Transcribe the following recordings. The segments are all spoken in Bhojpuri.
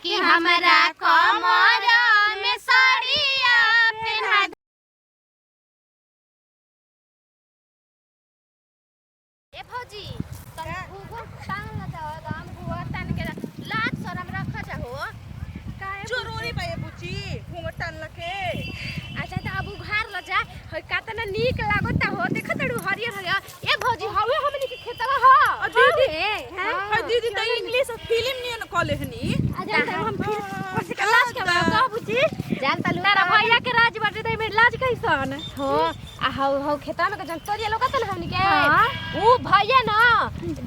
कि हमरा कमर में साड़िया पहना। ए भौजी तब घूघू टांग ल जाओ हम घूघू टांग के लात शरम रख जाओ काहे जरूरी बा ये बुची घूंघट टान लके। अच्छा त अब उघार ल जा होय कातना नीक लागता हो देखत तड़ू हरियर हरियर। ए भौजी हवे हमनी के खेतवा ह दीदी हां दीदी त इंग्लिश फिल्म नियन कॉले हनी। जान त हम फिर पछे के लाज के कह बुची जान त तारा भैया के राज बाटे त में लाज कैसन हो आ हो खेतवा में के जन तोरिया लोकत न हमनी के ऊ भैया ना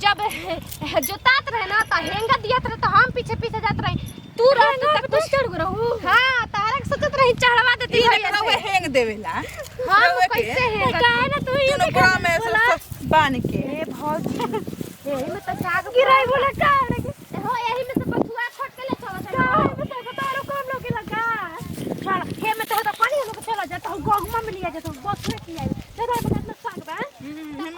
जब जोतात रहे ना त हेंगा दियत रहे त हम पीछे पीछे जात रही तू रह तक तू चढ़ रहू। हां तारक सोचत रही चढ़वा देती भैया से वे हेंग देवेला। हां कैसे है काहे ना तू दोनों बड़ा में सब बान के ए भौजी एही में त जाग गिराई बोला का हो एही में से बथुआ छोट के ले चला जा में तो तारो कौन लोग लगा चल हे में तो पानी लोग चला जाता हूं गगमा में लिया जाता हूं बस में की आई तेरा बगल में साग बा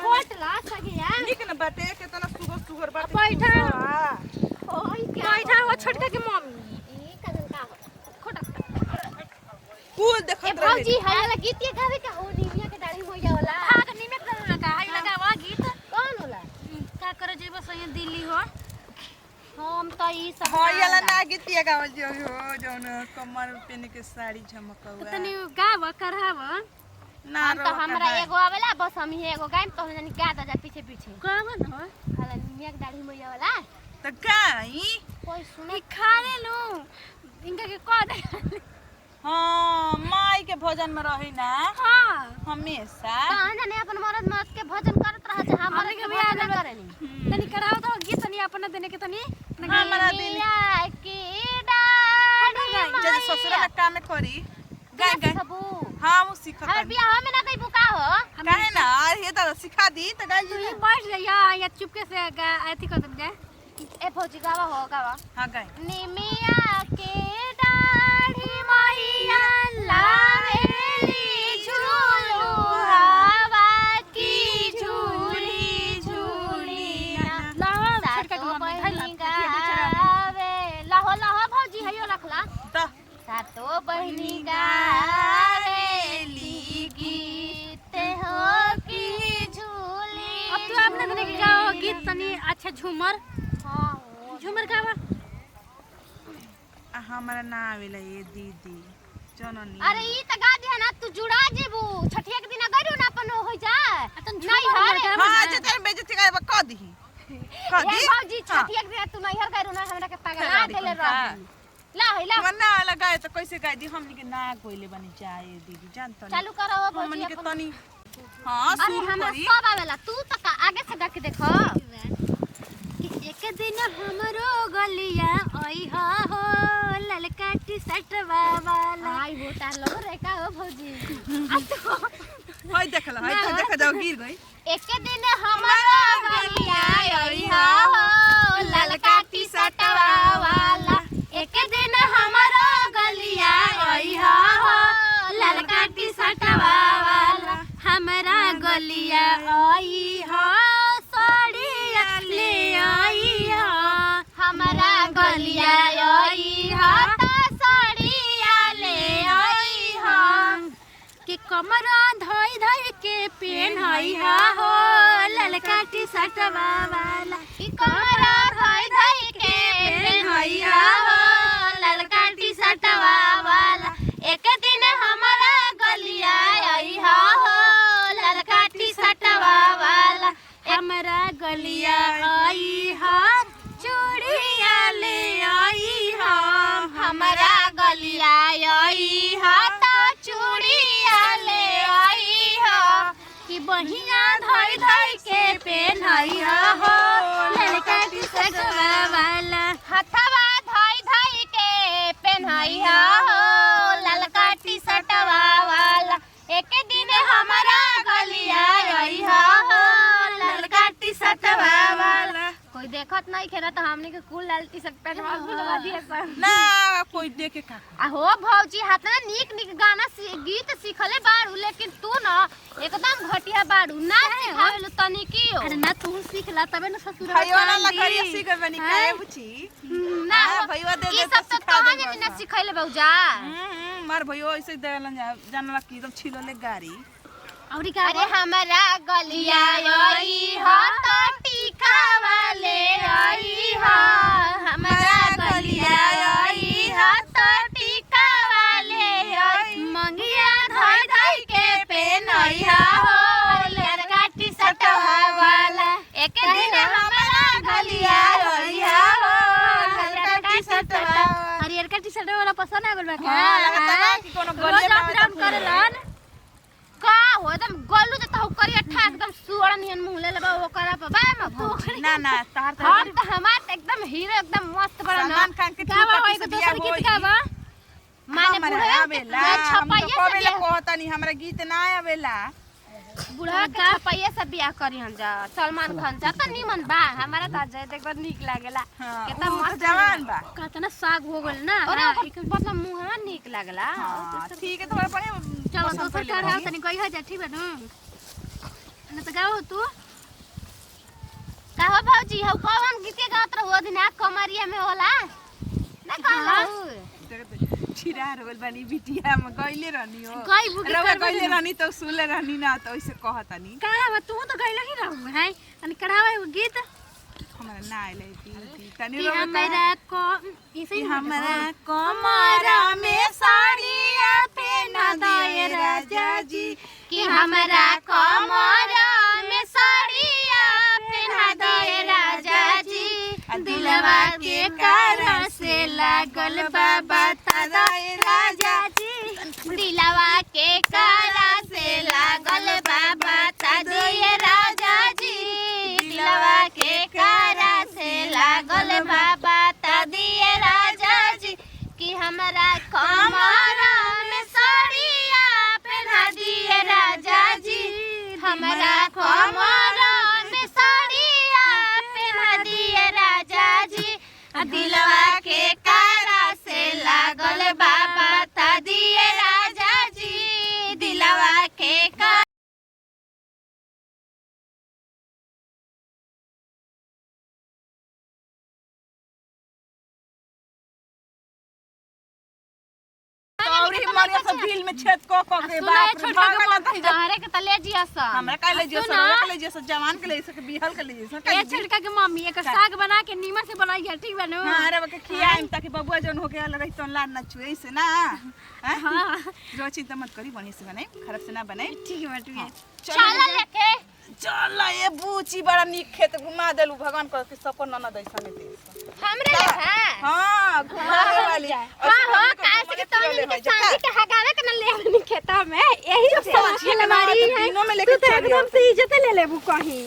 खोट ला सगिया निक न बाटे केतना सुगर सुगर बाटे। बैठा ओई क्या बैठा हो छोटका के मम्मी ई कदन का खोटा फूल देखत ए रहे। भौजी हला गीत के गावे का हो निमिया के दाढ़ी होया होला। हां के निमिया के दाढ़ी लगा हई लगावा गीत कौन होला का करे जेबो सही दिल्ली हो हम त ई सब हां याला ना गीतिया गावल जो हो जौन कमर पेन के साड़ी झमकौआ तनी गाव करहाव ना हम तो हमरा एगो आवेला बस हम ही एगो गायम तो जनी गा दा जा पीछे पीछे कौन हो हला निमिया के दाढ़ी होया होला त गाई कोई सुने खा ले लो इनका के कह दे। हां माई के भोजन में रही ना हां हमेशा कहां जाने अपन मरद के भजन करत रह जा हमरे के बियाह न करेनी तनी कराओ तो गीत तनी अपन देने के तनी हमरा दिन की डाढ़ी जब ससुर में काम करी गाय गाय सबू हां वो सीखत हमर बियाह में ना कई बुका हो काहे ना हे त सिखा दी त गाय तू बैठ जा या चुपके से अथी कर दे ए फौजी गावा हो गावा हां गाय निमिया के डाढ़ी मैया लावेली झूलू हवा की झूली झूली लावा छटका के मम्मी गावे लाहो लाहो भौजी हयो रखला त सातो बहिनी गावेली गीत हो की झूली। अब तू अपने तने के गाओ गीत तनी अच्छा झूमर हां झूमर गावा हमरा ना आवेला ये दीदी जननी। अरे ई त गा दे ना तू जुड़ा जेबू छठिया के दिन गइरो ना अपन हो जा नहीं हर हां जे तेरे बेइज्जती का क दी क दी ए भौजी छठिया के दिन तू नहीं हर गइरो ना हमरा के पगला देले रह ला हिला मन्ना लगाए तो कैसे गाय दी हमनी के ना कोइले बनी जाए दीदी जान त चालू करो भौजी हमनी के तनी हां अरे शुरू हमरा करी सब आवेला तू त आगे से गा के देखो कि एक दिन हमरो गलिया ओई हा हो ललका टी शर्ट वाला आई हो तार लग रे का हो भौजी होय देखला होय तो देख जाओ गिर गई। एक दिन हमरो गलिया ओई हा हो ललका टी शर्ट वाला एक दिन हमरो गलिया ओई हा हो ललका टी शर्ट वाला हमरा गलिया ओई हा साड़िया ले आई हा हमरा गलिया ओई हा साड़िया ले आई हा कि कमरा धोई धोई के पेन्हई हा हो ललका टी शर्ट वाला कि कमरा धोई धोई के पेन्हई हा हो ललका टी शर्ट वाला एक दिन हमरा गलिया आई हा हो ललका टी शर्ट वाला हमरा गलिया आई हा चूड़िया ले आई हा हमरा गलिया आई हा ता चूड़िया ले आई हा कि बहिया धोई धोई के पेन्हई हा हो ललका टी शर्ट वाला हथवा धोई धोई के पेन्हई हा हो ललका टी शर्ट वाला एक दिन हमरा गलिया आई हा हो ललका टी शर्ट वाला कोई देखत नहीं खेला तो हमने के कुल लाल टी शर्ट पहनवा बुलवा दिए सब ना कोई देखे का आ हो भौजी हाथ में नीक नीक गाना गीत सीखले बाड़ू लेकिन तू ना एकदम घटिया बाड़ू ना सिखावेलु तनी की हो। अरे ना तू सीखला तबे ना ससुर भईवा ना लकड़िया सीख बनी काहे बुची ना भईवा दे ई सब तो सिखैले बौजा मार भयो ऐसे देलन जानला की एकदम छिलोले गाड़ी औरी का अरे हमरा गलिया आई ह त टीका वाले आई ह हमरा गलिया आई ह त टीका वाले आई मंगिया धई धई के पेनई ह हो लड़का टी शर्ट वाला एक दिन हमरा गलिया आई ह हो लड़का टी शर्ट अरे लड़का टी शर्ट वाला पसंद आ गेल बा का हां लगता ना कि कोनो गलिया में करलन का हो एकदम गल्लू त हउ करिया ठा एकदम सुअर नियन मुंह ले लेबा ओकरा पे बा म भूख ना ना तार हम त हमार त एकदम हीरो एकदम मस्त बड़ा ना सलमान खान के का बा होई दोसर गीत का बा माने बुढ़ा आवेला छपाइए हम तो कहतानी हमरा गीत ना आवेला बुढ़ा के छपाइए से बियाह करी हम जा सलमान खान जा त निमन बा हमारा त जय देखबर नीक लागेला केतना मस्त जवान बा कतना साग हो गेल ना अरे मतलब मुंह नीक लागला ठीक है थोड़ा पड़े चलो दोसर का रहा तनी कहि जा ठीक बा न न त गाओ तू का हो भौजी हो कौन गीत गात रहो दिन आ कमरिया में होला ना कहला छिरा रोल बनी बिटिया में गइले रहनी हो गई बुके रउआ गइले रहनी त सुनले रहनी ना त ओइसे कहतानी का बा तू तो गइल ही रहू है तनी करावे गीत हमरा ना आइले तनी कि हमरा को इसे हमरा कमरा में साड़िया पहना दे राजा जी कि हमरा कमरा में साड़िया पहना दे राजा जी दिलवा के कारण से लागल बा बता दे राजा जी दिलवा के कारण से लागल बा बता दे राजा जी दिलवा के कारण से लागल बा बता दिए राजा जी कि हमरा कमरा में साड़िया पहना दिए राजा जी हमरा कमरा में साड़िया पहना दिए राजा जी दिलवा के कारा से लागल बा बता दिए राजा जी दिलवा के तौरी मारिया सब दिल में छेद को के बाप रे भगवान त तहरे के तले जिया सा हमरा का ले जियो सब ले जियो सब जवान के ले सके बिहल के ले जियो सब ए छिड़का के मम्मी एक साग बना के नीमन से बनाई है ठीक बनो हां अरे के खियाइम ताकि बबुआ जन होके आल रही तो लाड ना छुए से ना हां जो चिंता मत करी बनी से बनाई खराब से ना बनाई ठीक है ठीक है चल लेके चल ये बूची बड़ा निक खेत घुमा देलू भगवान को कि सपन ननद ऐसा में दे हमरे ले हां घुमावे वाली हां हां काहे से तो के शादी के हगावे के न ले खेता में यही सब समझ के मारी है तीनों में लेके एकदम से इज्जत ले लेबू कहीं